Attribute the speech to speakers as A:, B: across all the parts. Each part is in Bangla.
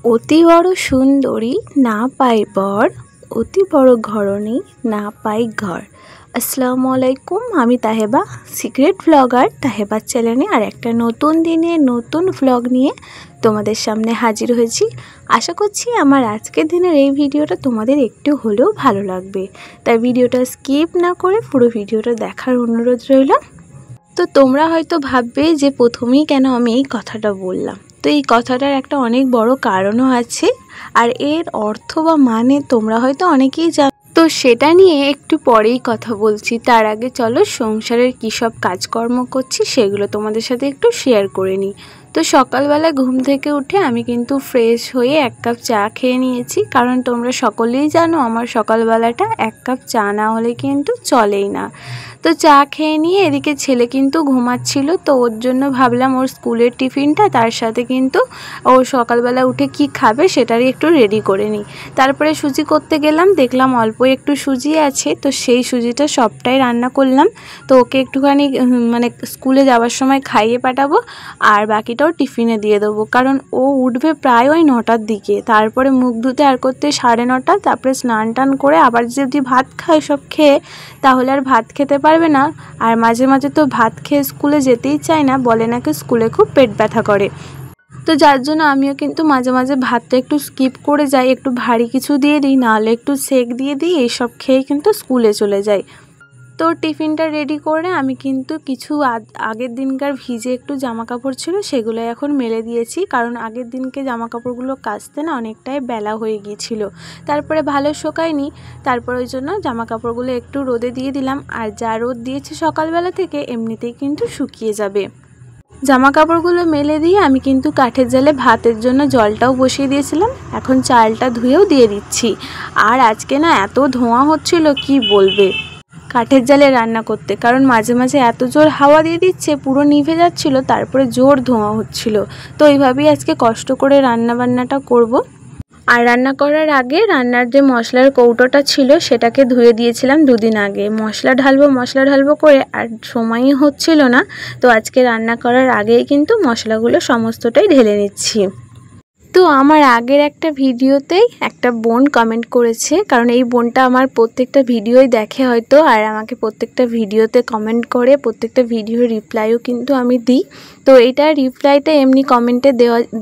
A: অতি বড় সুন্দরী না পাই বর, অতি বড় ঘরণী না পাই ঘর। আসসালামু আলাইকুম, আমি তাহেবা, সিক্রেট ব্লগার তাহেবার চ্যানেলে আর একটা নতুন দিনে নতুন ভ্লগ নিয়ে তোমাদের সামনে হাজির হয়েছি। আশা করছি আমার আজকের দিনের এই ভিডিওটা তোমাদের একটু হলেও ভালো লাগবে, তাই ভিডিওটা স্কিপ না করে পুরো ভিডিওটা দেখার অনুরোধ রইল। তো তোমরা হয়তো ভাববে যে প্রথমেই কেন আমি এই কথাটা বললাম। তো এই কথাটার একটা অনেক বড় কারণও আছে, আর এর অর্থ বা মানে তোমরা হয়তো অনেকেই জানো। তো সেটা নিয়ে একটু পরেই কথা বলছি। তার আগে চলো সংসারের কী সব কাজকর্ম করছি সেগুলো তোমাদের সাথে একটু শেয়ার করে নিই। তো সকালবেলা ঘুম থেকে উঠে আমি কিন্তু ফ্রেশ হয়ে এক কাপ চা খেয়ে নিয়েছি, কারণ তোমরা সকলেই জানো আমার সকালবেলাটা এক কাপ চা না হলে কিন্তু চলেই না। তো চা খেয়ে নিয়ে এদিকে ছেলে কিন্তু ঘুমাচ্ছিল, তো ওর জন্য ভাবলাম ওর স্কুলের টিফিনটা তার সাথে কিন্তু ও সকালবেলা উঠে কি খাবে সেটারই একটু রেডি করে নিই। তারপরে সুজি করতে গেলাম, দেখলাম অল্প একটু সুজি আছে, তো সেই সুজিটা সবটাই রান্না করলাম। তো ওকে একটুখানি মানে স্কুলে যাওয়ার সময় খাইয়ে পাঠাবো, আর বাকিটাও টিফিনে দিয়ে দেবো, কারণ ও উঠবে প্রায় ওই 9টার দিকে। তারপরে মুখ ধুতে আর করতে 9:30, তারপরে স্নান টান করে আবার যদি ভাত খায় সব খেয়ে, তাহলে আর ভাত খেতে পারবে না। আর মাঝে মাঝে তো ভাত খেয়ে স্কুলে যেতেই চায় না, বলে নাকি স্কুলে খুব পেট ব্যথা করে। তো যার জন্য আমিও কিন্তু মাঝে মাঝে ভাতটা একটু স্কিপ করে যাই, একটু ভারী কিছু দিয়ে দিই, নাহলে একটু সেক দিয়ে দিই, এইসব খেয়ে কিন্তু স্কুলে চলে যাই। তো টিফিনটা রেডি করে আমি কিন্তু কিছু আগের দিনকার ভিজে একটু জামা কাপড় ছিল সেগুলো এখন মেলে দিয়েছি, কারণ আগের দিনকে জামা কাপড়গুলো কাচতে না অনেকটাই বেলা হয়ে গিয়েছিল, তারপরে ভালো শোকায়নি। তারপর ওই জন্য জামা কাপড়গুলো একটু রোদে দিয়ে দিলাম, আর যা রোদ দিয়েছে সকালবেলা থেকে এমনিতেই কিন্তু শুকিয়ে যাবে। জামা কাপড়গুলো মেলে দিয়ে আমি কিন্তু কাঠের জালে ভাতের জন্য জলটাও বসিয়ে দিয়েছিলাম, এখন চালটা ধুয়েও দিয়ে দিচ্ছি। আর আজকে না এত ধোঁয়া হচ্ছিল কি বলবে কাঠের জালে রান্না করতে, কারণ মাঝে মাঝে এত জোর হাওয়া দিয়ে দিচ্ছে পুরো নিভে যাচ্ছিল, তারপরে জোর ধোঁয়া হচ্ছিল। তো এইভাবেই আজকে কষ্ট করে রান্নাবান্নাটা করব। আর রান্না করার আগে রান্নার যে মশলার কৌটোটা ছিল সেটাকে ধুয়ে দিয়েছিলাম 2 দিন আগে। মশলা ঢালবো করে আর সময়ই হচ্ছিল না, তো আজকে রান্না করার আগেই কিন্তু মশলাগুলো সমস্তটাই ঢেলে নিচ্ছি। তো আমার আগের একটা ভিডিওতেই একটা বোন কমেন্ট করেছে, কারণ এই বোনটা আমার প্রত্যেকটা ভিডিওই দেখে হয়তো, আর আমাকে প্রত্যেকটা ভিডিওতে কমেন্ট করে, প্রত্যেকটা ভিডিওর রিপ্লাইও কিন্তু আমি দিই। তো এইটার রিপ্লাইটা এমনি কমেন্টে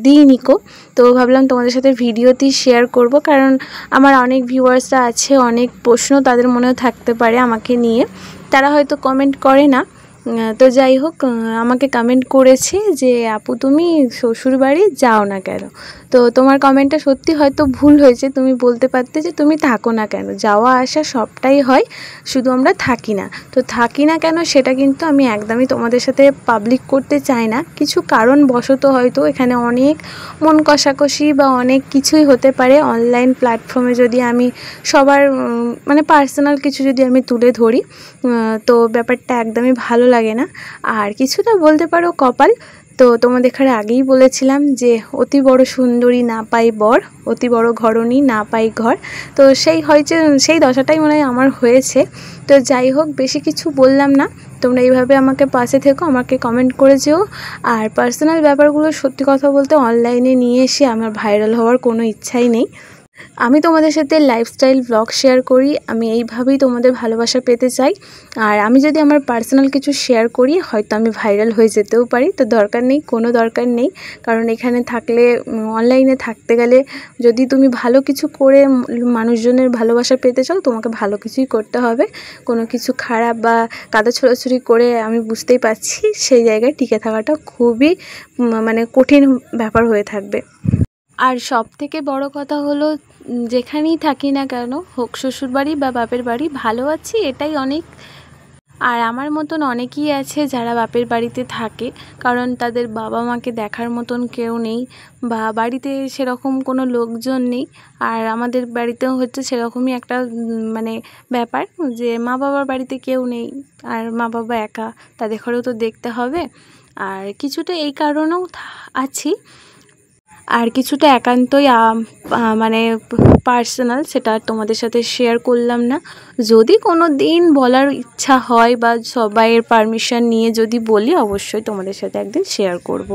A: দিই নিকো, তো ভাবলাম তোমাদের সাথে ভিডিওতেই শেয়ার করব, কারণ আমার অনেক ভিউয়ার্সরা আছে, অনেক প্রশ্ন তাদের মনেও থাকতে পারে আমাকে নিয়ে, তারা হয়তো কমেন্ট করে না। তো যাই হোক, আমাকে কমেন্ট করেছে যে আপু তুমি শ্বশুরবাড়ি যাও না কেন। তো তোমার কমেন্টটা সত্যি হয়তো ভুল হয়েছে, তুমি বলতে পারতে যে তুমি থাকো না কেন, যাওয়া আসা সবটাই হয়, শুধু আমরা থাকি না। তো থাকি না কেন সেটা কিন্তু আমি একদমই তোমাদের সাথে পাবলিক করতে চাই না, কিছু কারণবশত হয়তো এখানে অনেক মন কষাকষি বা অনেক কিছুই হতে পারে। অনলাইন প্ল্যাটফর্মে যদি আমি সবার মানে পার্সোনাল কিছু যদি আমি তুলে ধরি, তো ব্যাপারটা একদমই ভালো লাগে না, আর কিছুটা বলতে পারো কপাল। তো তোমাদের এখানে আগেই বলেছিলাম যে অতি বড় সুন্দরী না পাই বর, অতি বড় ঘরণী না পাই ঘর। তো সেই দশাটাই মনে হয় আমার হয়েছে। তো যাই হোক, বেশি কিছু বললাম না, তোমরা এইভাবে আমাকে পাশে থেকো, আমাকে কমেন্ট করে যেও। আর পার্সোনাল ব্যাপারগুলো সত্যি কথা বলতে অনলাইনে নিয়ে এসে আমার ভাইরাল হওয়ার কোনো ইচ্ছাই নেই। আমি তোমাদের সাথে লাইফস্টাইল ব্লগ শেয়ার করি, আমি এইভাবেই তোমাদের ভালোবাসা পেতে চাই। আর আমি যদি আমার পার্সোনাল কিছু শেয়ার করি হয়তো আমি ভাইরাল হয়ে যেতেও পারি, তো কোনো দরকার নেই, কারণ এখানে থাকলে অনলাইনে থাকতে গেলে যদি তুমি ভালো কিছু করে মানুষজনের ভালোবাসা পেতে চাও, তোমাকে ভালো কিছুই করতে হবে। কোনো কিছু খারাপ বা কাদা ছোড়াছুড়ি করে আমি বুঝতেই পারছি সেই জায়গায় টিকে থাকাটা খুবই মানে কঠিন ব্যাপার হয়ে থাকবে। আর সব থেকে বড় কথা হলো, যেখানেই থাকি না কেন, হোক শ্বশুরবাড়ি বা বাপের বাড়ি, ভালো আছি এটাই অনেক। আর আমার মতন অনেকেই আছে যারা বাপের বাড়িতে থাকে, কারণ তাদের বাবা মাকে দেখার মতন কেউ নেই, বা বাড়িতে সেরকম কোনো লোকজন নেই। আর আমাদের বাড়িতেও হচ্ছে সেরকমই একটা মানে ব্যাপার, যে মা বাবার বাড়িতে কেউ নেই, আর মা বাবা একা, তাদের ঘরেও তো দেখতে হবে। আর কিছুটা এই কারণেও আছি, আর কিছুটা একান্তই মানে পার্সোনাল, সেটা তোমাদের সাথে শেয়ার করলাম না। যদি কোনো দিন বলার ইচ্ছা হয় বা সবাইয়ের পারমিশন নিয়ে যদি বলি, অবশ্যই তোমাদের সাথে একদিন শেয়ার করব।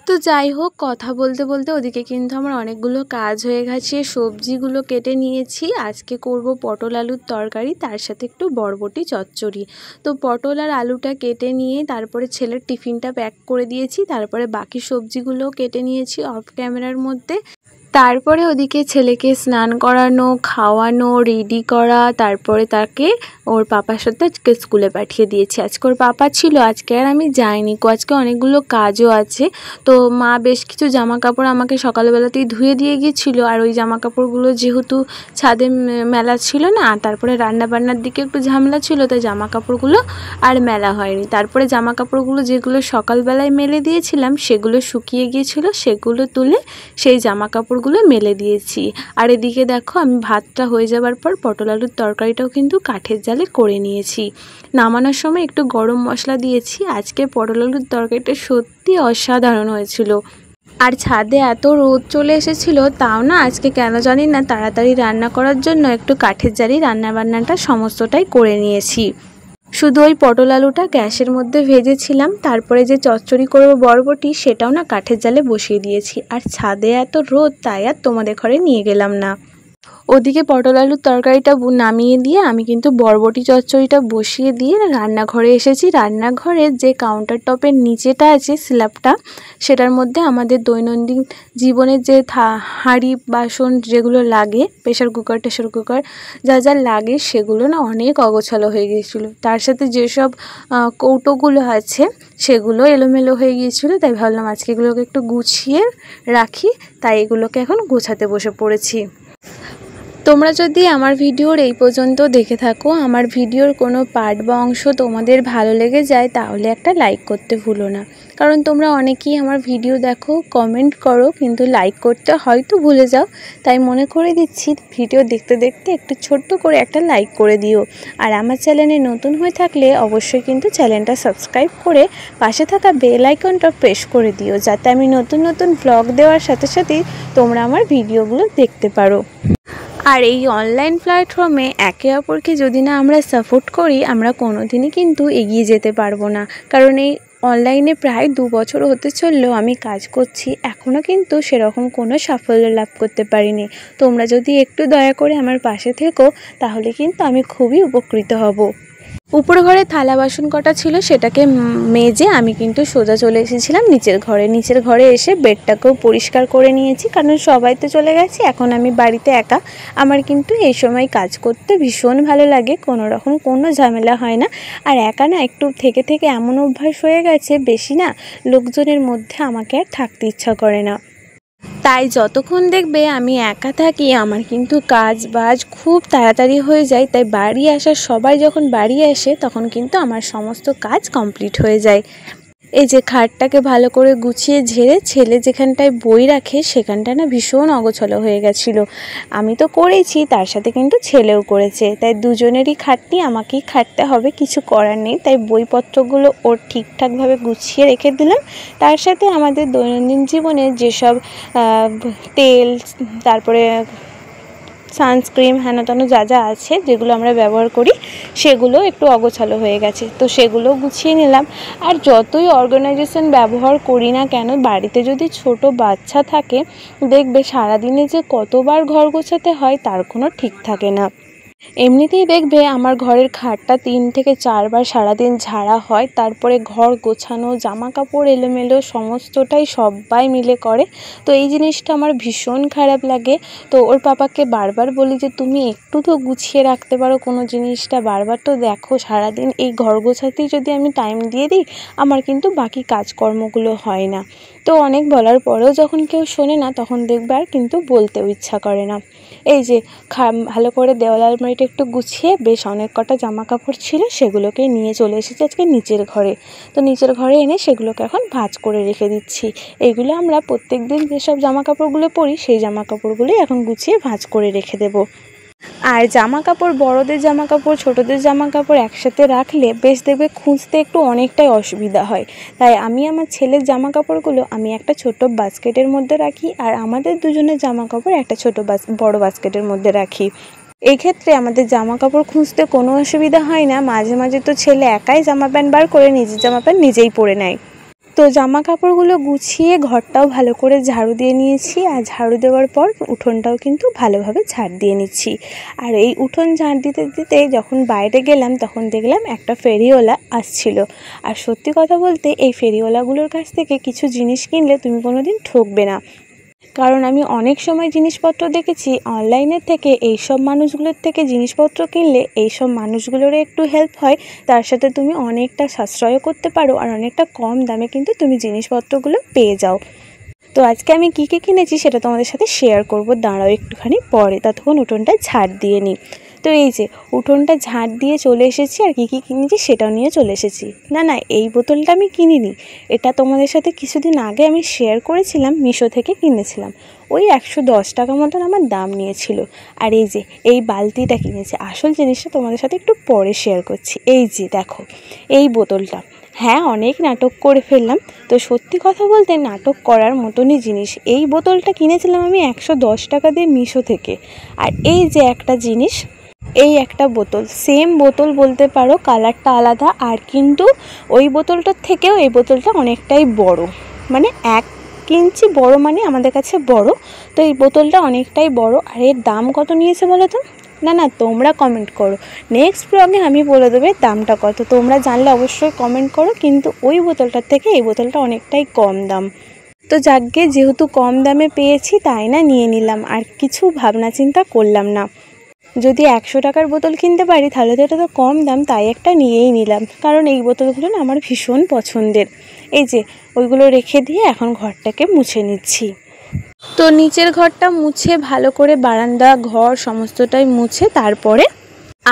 A: তো যাই হোক, কথা বলতে বলতে ওদিকে কিন্তু আমার অনেকগুলো কাজ হয়ে গেছে। সবজিগুলো কেটে নিয়েছি। আজকে করব পটল আলুর তরকারি, তার সাথে একটু বরবটি চচ্চড়ি। তো পটল আর আলুটা কেটে নিয়ে তারপরে ছেলের টিফিনটা প্যাক করে দিয়েছি। তারপরে বাকি সবজিগুলো কেটে নিয়েছি অফ ক্যামেরার মধ্যে। তারপরে ওদিকে ছেলেকে স্নান করানো, খাওয়ানো, রেডি করা, তারপরে তাকে ওর পাপার সাথে আজকে স্কুলে পাঠিয়ে দিয়েছি। আজকে ওর পাপা ছিল, আজকে আর আমি যাইনি। আজকে অনেকগুলো কাজও আছে। তো মা বেশ কিছু জামা কাপড় আমাকে সকালবেলাতেই ধুয়ে দিয়ে গিয়েছিলো। আর ওই জামা কাপড়গুলো যেহেতু ছাদে মেলা ছিল না, তারপরে রান্নাবান্নার দিকে একটু ঝামেলা ছিল, তাই জামা কাপড়গুলো আর মেলা হয়নি। তারপরে জামা কাপড়গুলো যেগুলো সকালবেলায় মেলে দিয়েছিলাম সেগুলো শুকিয়ে গিয়েছিলো, সেগুলো তুলে সেই জামা কাপড়গুলো মেলে দিয়েছি। আর এদিকে দেখো, আমি ভাতটা হয়ে যাবার পর পটল আলুর তরকারিটাও কিন্তু কাঠের জালে করে নিয়েছি। নামানোর সময় একটু গরম মশলা দিয়েছি। আজকে পটল আলুর তরকারিটা সত্যি অসাধারণ হয়েছিল। আর ছাদে এত রোদ চলে এসেছিল, তাও না আজকে কেন জানি না তাড়াতাড়ি রান্না করার জন্য একটু কাঠের জালেই রান্নাবান্নাটা সমস্তটাই করে নিয়েছি। শুধু ওই পটল আলুটা গ্যাসের মধ্যে ভেজেছিলাম, তারপরে যে চচ্চড়ি করবো বরবটি সেটাও না কাঠের জালে বসিয়ে দিয়েছি। আর ছাদে এত রোদ, তাই আর তোমাদের ঘরে নিয়ে গেলাম না। ওদিকে পটল আলুর তরকারিটা নামিয়ে দিয়ে আমি কিন্তু বরবটি চচ্চড়িটা বসিয়ে দিয়ে রান্নাঘরে এসেছি। রান্নাঘরের যে কাউন্টার টপের নিচেটা আছে স্ল্যাবটা, সেটার মধ্যে আমাদের দৈনন্দিন জীবনের যে হাঁড়ি বাসন যেগুলো লাগে, প্রেশার কুকার যা যা লাগে সেগুলো না অনেক অগোছালো হয়ে গিয়েছিলো। তার সাথে যেসব কৌটোগুলো আছে সেগুলো এলোমেলো হয়ে গিয়েছিলো, তাই ভাবলাম আজকে এগুলোকে একটু গুছিয়ে রাখি, তাই এগুলোকে এখন গোছাতে বসে পড়েছি। তোমরা যদি আমার ভিডিওর এই পর্যন্ত দেখে থাকো, আমার ভিডিওর কোনো পার্ট বা অংশ তোমাদের ভালো লেগে যায়, তাহলে একটা লাইক করতে ভুলো না। কারণ তোমরা অনেকেই আমার ভিডিও দেখো, কমেন্ট করো, কিন্তু লাইক করতে হয়তো ভুলে যাও। তাই মনে করে দিচ্ছি, ভিডিও দেখতে দেখতে একটু ছোট্ট করে একটা লাইক করে দিও। আর আমার চ্যানেলে নতুন হয়ে থাকলে অবশ্যই কিন্তু চ্যানেলটা সাবস্ক্রাইব করে পাশে থাকা বেল আইকনটা প্রেস করে দিও, যাতে আমি নতুন নতুন ভ্লগ দেওয়ার সাথে সাথেই তোমরা আমার ভিডিওগুলো দেখতে পারো। আর এই অনলাইন প্ল্যাটফর্মে একে অপরকে যদি না আমরা সাপোর্ট করি, আমরা কোনোদিনই কিন্তু এগিয়ে যেতে পারবো না। কারণ এই অনলাইনে প্রায় 2 বছর হতে চললেও আমি কাজ করছি, এখনও কিন্তু সেরকম কোনো সাফল্য লাভ করতে পারিনি। তোমরা যদি একটু দয়া করে আমার পাশে থেকো, তাহলে কিন্তু আমি খুবই উপকৃত হব। উপর ঘরে থালা বাসন কটা ছিল, সেটাকে মেজে আমি কিন্তু সোজা চলে এসেছিলাম নিচের ঘরে এসে বেডটাকেও পরিষ্কার করে নিয়েছি, কারণ সবাই তো চলে গেছে, এখন আমি বাড়িতে একা। আমার কিন্তু এই সময় কাজ করতে ভীষণ ভালো লাগে, কোনো রকম কোনো ঝামেলা হয় না। আর একা না একটু থেকে থেকে এমন অভ্যাস হয়ে গেছে, বেশি না লোকজনের মধ্যে আমাকে আর থাকতে ইচ্ছা করে না। তাই যতক্ষণ দেখবে আমি একা থাকি, আমার কিন্তু কাজ বাজ খুব তাড়াতাড়ি হয়ে যায়। তাই বাড়ি আসার সবাই যখন বাড়ি আসে, তখন কিন্তু আমার সমস্ত কাজ কমপ্লিট হয়ে যায়। এই যে খাটটাকে ভালো করে গুছিয়ে ঝেড়ে ছেলে যেখানটায় বই রাখে সেখানটা না ভীষণ অগোছালো হয়ে গেছিলো। আমি তো করেছি, তার সাথে কিন্তু ছেলেও করেছে, তাই দুজনেরই খাটনি আমাকেই খাটতে হবে, কিছু করার নেই। তাই বইপত্রগুলো ওর ঠিকঠাকভাবে গুছিয়ে রেখে দিলাম। তার সাথে আমাদের দৈনন্দিন জীবনে যেসব তেল, তারপরে সানস্ক্রিন, হেন তেন যা যা আছে যেগুলো আমরা ব্যবহার করি, সেগুলো একটু অগোছালো হয়ে গেছে, তো সেগুলো গুছিয়ে নিলাম। আর যতই অর্গানাইজেশন ব্যবহার করি না কেন, বাড়িতে যদি ছোট বাচ্চা থাকে, দেখবে সারাদিনে যে কতবার ঘর গোছাতে হয় তার কোনো ঠিক থাকে না। এমনিতেই দেখবে আমার ঘরের খাটটা 3 থেকে 4 বার সারাদিন ঝাড়া হয়, তারপরে ঘর গোছানো, জামা কাপড় এলোমেলো সমস্তটাই সবাই মিলে করে। তো এই জিনিসটা আমার ভীষণ খারাপ লাগে। তো ওর পাপাকে বারবার বলি যে তুমি একটু তো গুছিয়ে রাখতে পারো কোনো জিনিসটা, বারবার তো দেখো সারাদিন এই ঘর গোছাতেই যদি আমি টাইম দিয়ে দিই, আমার কিন্তু বাকি কাজকর্মগুলো হয় না। তো অনেক বলার পরেও যখন কেউ শোনে না, তখন দেখবে আর কিন্তু বলতেও ইচ্ছা করে না। এই যে ভালো করে দেওয়াল আলমারিটা একটু গুছিয়ে বেশ অনেক কটা জামা কাপড় ছিল, সেগুলোকে নিয়ে চলে এসেছি আজকে নিচের ঘরে। তো নিচের ঘরে এনে সেগুলোকে এখন ভাঁজ করে রেখে দিচ্ছি। এইগুলো আমরা প্রত্যেক দিন যেসব জামা কাপড়গুলো পরি, সেই জামা কাপড়গুলোই এখন গুছিয়ে ভাঁজ করে রেখে দেবো। আর জামা কাপড়, বড়দের জামা কাপড়, ছোটদের জামা কাপড় একসাথে রাখলে বেশ দেখবে খুঁজতে একটু অনেকটাই অসুবিধা হয়। তাই আমি আমার ছেলের জামা কাপড়গুলো আমি একটা ছোট বাস্কেটের মধ্যে রাখি, আর আমাদের দুজনের জামা কাপড় একটা বড় বাস্কেটের মধ্যে রাখি। এই ক্ষেত্রে আমাদের জামা কাপড় খুঁজতে কোনো অসুবিধা হয় না। মাঝে মাঝে তো ছেলে একাই জামা প্যান্ট বার করে নিজের জামা প্যান্ট নিজেই পরে নেয়। তো জামা কাপড়গুলো গুছিয়ে ঘরটাও ভালো করে ঝাড়ু দিয়ে নিয়েছি, আর ঝাড়ু দেওয়ার পর উঠোনটাও কিন্তু ভালোভাবে ঝাড় দিয়ে নিচ্ছি। আর এই উঠোন ঝাড় দিতে দিতে যখন বাইরে গেলাম তখন দেখলাম একটা ফেরিওয়ালা আসছিল। আর সত্যি কথা বলতে এই ফেরিওয়ালাগুলোর কাছ থেকে কিছু জিনিস কিনলে তুমি কোনোদিন ঠকবে না। কারণ আমি অনেক সময় জিনিসপত্র দেখেছি অনলাইনের থেকে এইসব মানুষগুলোর থেকে জিনিসপত্র কিনলে এইসব মানুষগুলোরও একটু হেল্প হয়, তার সাথে তুমি অনেকটা সাশ্রয়ও করতে পারো আর অনেকটা কম দামে কিন্তু তুমি জিনিসপত্রগুলো পেয়ে যাও। তো আজকে আমি কী কী কিনেছি সেটা তোমাদের সাথে শেয়ার করব, দাঁড়াও একটুখানি পরে, ততক্ষণ উঠোনটা ঝাড় দিয়ে নিই। তো এই যে উঠোনটা ঝাড় দিয়ে চলে এসেছি, আর কী কী কিনেছি সেটাও নিয়ে চলে এসেছি। না এই বোতলটা আমি কিনিনি, এটা তোমাদের সাথে কিছুদিন আগে আমি শেয়ার করেছিলাম, মিশো থেকে কিনেছিলাম। ওই 110 টাকা মতন আমার দাম নিয়েছিল। আর এই যে এই বালতিটা কিনেছি, আসল জিনিসটা তোমাদের সাথে একটু পরে শেয়ার করছি। এই যে দেখো এই বোতলটা, হ্যাঁ অনেক নাটক করে ফেললাম, তো সত্যি কথা বলতে নাটক করার মতনই জিনিস। এই বোতলটা কিনেছিলাম আমি 110 টাকা দিয়ে মিশো থেকে। আর এই যে একটা জিনিস, এই একটা বোতল, সেম বোতল বলতে পারো, কালারটা আলাদা, আর কিন্তু ওই বোতলটার থেকেও এই বোতলটা অনেকটাই বড়, মানে 1 ইঞ্চি বড়, মানে আমাদের কাছে বড়। তো এই বোতলটা অনেকটাই বড়। আর এর দাম কত নিয়েছে বলো তো? না তোমরা কমেন্ট করো, নেক্সট ব্লগে আমি বলে দেবে দামটা কত, তোমরা জানলে অবশ্যই কমেন্ট করো। কিন্তু ওই বোতলটার থেকে এই বোতলটা অনেকটাই কম দাম। তো যাকগে, যেহেতু কম দামে পেয়েছি তাই না নিয়ে নিলাম, আর কিছু ভাবনা চিন্তা করলাম না। যদি 100 টাকার বোতল কিনতে পারি তাহলে তো এটা তো কম দাম, তাই একটা নিয়েই নিলাম, কারণ এই বোতলগুলো না আমার ভীষণ পছন্দের। এই যে ওইগুলো রেখে দিয়ে এখন ঘরটাকে মুছে নিচ্ছি। তো নিচের ঘরটা মুছে ভালো করে বারান্দা ঘর সমস্তটাই মুছে তারপরে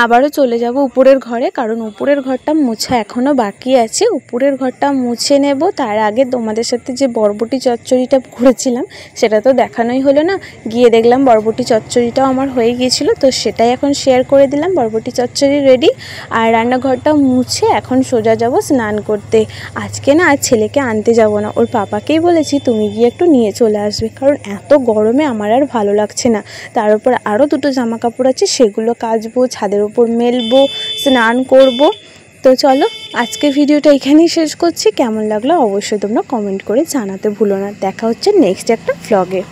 A: আবারও চলে যাব উপরের ঘরে, কারণ উপরের ঘরটা মোছা এখনও বাকি আছে। উপরের ঘরটা মুছে নেব, তার আগে তোমাদের সাথে যে বরবটি চচ্চড়িটা করেছিলাম সেটা তো দেখানোই হলো না। গিয়ে দেখলাম বরবটি চচ্চড়িটাও আমার হয়ে গিয়েছিল, তো সেটাই এখন শেয়ার করে দিলাম। বরবটি চচ্চড়ি রেডি। আর রান্নাঘরটা মুছে এখন সোজা যাব স্নান করতে। আজকে না আর ছেলেকে আনতে যাব না, ওর পাপাকেই বলেছি তুমি গিয়ে একটু নিয়ে চলে আসবে, কারণ এত গরমে আমার আর ভালো লাগছে না। তার উপর আরও 2টো জামা কাপড় আছে, সেগুলো কাচবো, ছাদের উপর মেলবো, স্নান করব। তো চলো আজকে ভিডিওটা এখানেই শেষ করছি। কেমন লাগলো অবশ্যই তোমরা কমেন্ট করে জানাতে ভুলো না। দেখা হচ্ছে নেক্সট একটা ভ্লগে।